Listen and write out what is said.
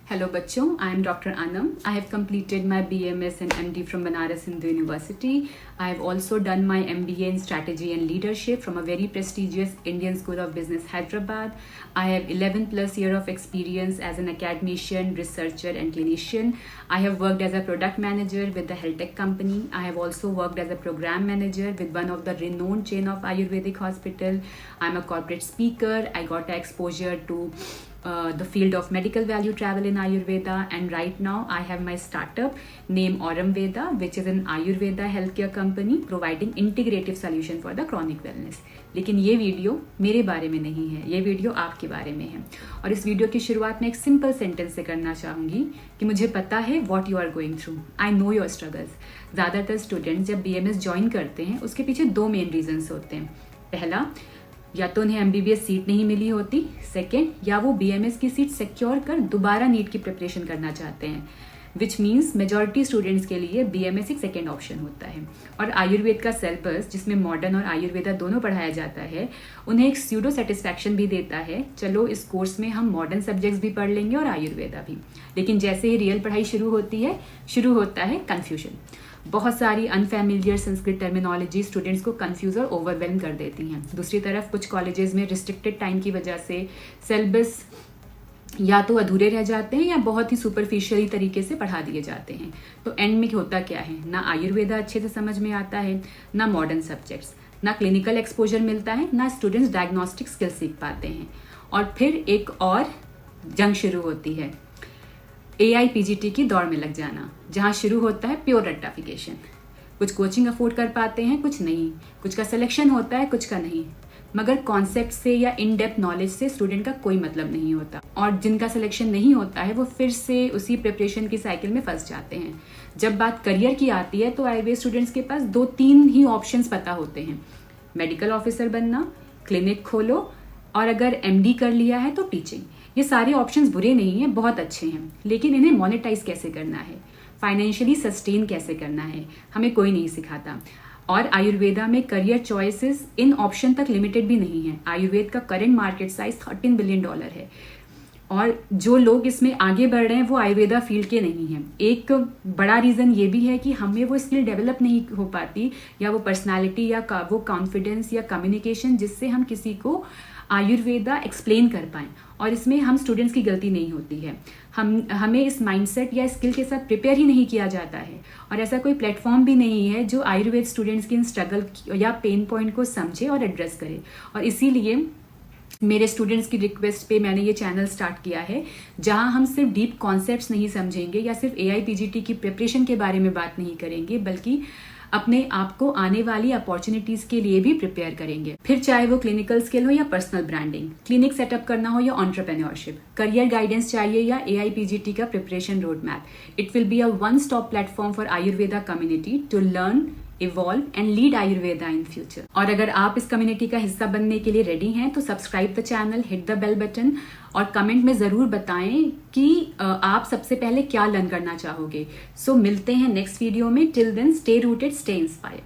Hello बच्चों, I am Dr. Anam. I have completed my BMS and MD from Banaras Hindu University. I have also done my MBA in Strategy and Leadership from a very prestigious Indian School of Business, Hyderabad. I have 11 plus year of experience as an academician, researcher and clinician. I have worked as a product manager with the health tech company. I have also worked as a program manager with one of the renowned chain of Ayurvedic hospital. I'm a corporate speaker. I got exposure to the field of medical value travel in Ayurveda, and right now I have my startup named Aurum Veda, which is an Ayurveda healthcare company providing integrative solution for the chronic wellness. लेकिन ये video मेरे बारे में नहीं है, ये video आपके बारे में है। और इस वीडियो की शुरुआत में एक सिंपल सेंटेंस से करना चाहूँगी कि मुझे पता है what you are going through, I know your struggles. ज़्यादातर स्टूडेंट्स जब BMS ज्वाइन करते हैं उसके पीछे दो मेन रीजंस होते हैं। पहला, या तो उन्हें MBBS सीट नहीं मिली होती, सेकेंड, या वो BMS की सीट सिक्योर कर दोबारा नीट की प्रिपरेशन करना चाहते हैं, विच मीन्स मेजॉरिटी स्टूडेंट्स के लिए BMS एक सेकेंड ऑप्शन होता है। और आयुर्वेद का सिलेबस जिसमें मॉडर्न और आयुर्वेदा दोनों पढ़ाया जाता है, उन्हें एक स्यूडो सेटिस्फैक्शन भी देता है, चलो इस कोर्स में हम मॉडर्न सब्जेक्ट्स भी पढ़ लेंगे और आयुर्वेदा भी। लेकिन जैसे ही रियल पढ़ाई शुरू होता है कन्फ्यूजन। बहुत सारी अनफेमिलियर संस्कृत टर्मिनोलॉजी स्टूडेंट्स को कंफ्यूज और ओवरवेलम कर देती हैं। दूसरी तरफ कुछ कॉलेजेस में रिस्ट्रिक्टेड टाइम की वजह से सिलेबस या तो अधूरे रह जाते हैं या बहुत ही सुपरफिशियली तरीके से पढ़ा दिए जाते हैं। तो एंड में होता क्या है, ना आयुर्वेदा अच्छे से समझ में आता है, ना मॉडर्न सब्जेक्ट्स, ना क्लिनिकल एक्सपोजर मिलता है, ना स्टूडेंट्स डायग्नोस्टिक स्किल सीख पाते हैं। और फिर एक और जंग शुरू होती है, AIPGT की दौड़ में लग जाना, जहां शुरू होता है प्योर रट्टाफिकेशन। कुछ कोचिंग अफोर्ड कर पाते हैं, कुछ नहीं, कुछ का सिलेक्शन होता है, कुछ का नहीं, मगर कॉन्सेप्ट से या इन डेप्थ नॉलेज से स्टूडेंट का कोई मतलब नहीं होता। और जिनका सिलेक्शन नहीं होता है वो फिर से उसी प्रिपरेशन की साइकिल में फंस जाते हैं। जब बात करियर की आती है तो आयुर्वेद स्टूडेंट्स के पास 2-3 ही ऑप्शंस पता होते हैं, मेडिकल ऑफिसर बनना, क्लिनिक खोलो, और अगर MD कर लिया है तो टीचिंग। ये सारे ऑप्शंस बुरे नहीं हैं, बहुत अच्छे हैं, लेकिन इन्हें मोनेटाइज कैसे करना है, फाइनेंशियली सस्टेन कैसे करना है, हमें कोई नहीं सिखाता। और आयुर्वेदा में करियर चॉइसेस इन ऑप्शन तक लिमिटेड भी नहीं है। आयुर्वेद का करंट मार्केट साइज $13 बिलियन है, और जो लोग इसमें आगे बढ़ रहे हैं वो आयुर्वेदा फील्ड के नहीं हैं। एक बड़ा रीज़न ये भी है कि हमें वो स्किल डेवलप नहीं हो पाती, या वो पर्सनालिटी या वो कॉन्फिडेंस या कम्युनिकेशन जिससे हम किसी को आयुर्वेदा एक्सप्लेन कर पाएँ। और इसमें हम स्टूडेंट्स की गलती नहीं होती है, हमें इस माइंडसेट या स्किल के साथ प्रिपेयर ही नहीं किया जाता है। और ऐसा कोई प्लेटफॉर्म भी नहीं है जो आयुर्वेद स्टूडेंट्स की इन स्ट्रगल या पेन पॉइंट को समझे और एड्रेस करे। और इसीलिए मेरे स्टूडेंट्स की रिक्वेस्ट पे मैंने ये चैनल स्टार्ट किया है, जहां हम सिर्फ डीप कॉन्सेप्ट्स नहीं समझेंगे या सिर्फ AIPGT की प्रिपरेशन के बारे में बात नहीं करेंगे, बल्कि अपने आप को आने वाली अपॉर्चुनिटीज के लिए भी प्रिपेयर करेंगे। फिर चाहे वो क्लिनिकल स्किल हो या पर्सनल ब्रांडिंग, क्लिनिक सेटअप करना हो या एंटरप्रेन्योरशिप, करियर गाइडेंस चाहिए या AIPGT का preparation road map, it will be a one stop platform for Ayurveda community to learn, evolve and lead Ayurveda in future. और अगर आप इस कम्युनिटी का हिस्सा बनने के लिए रेडी हैं तो subscribe the channel, hit the bell button, और कमेंट में जरूर बताएं कि आप सबसे पहले क्या लर्न करना चाहोगे। सो मिलते हैं नेक्स्ट वीडियो में। Till then stay rooted, stay inspired.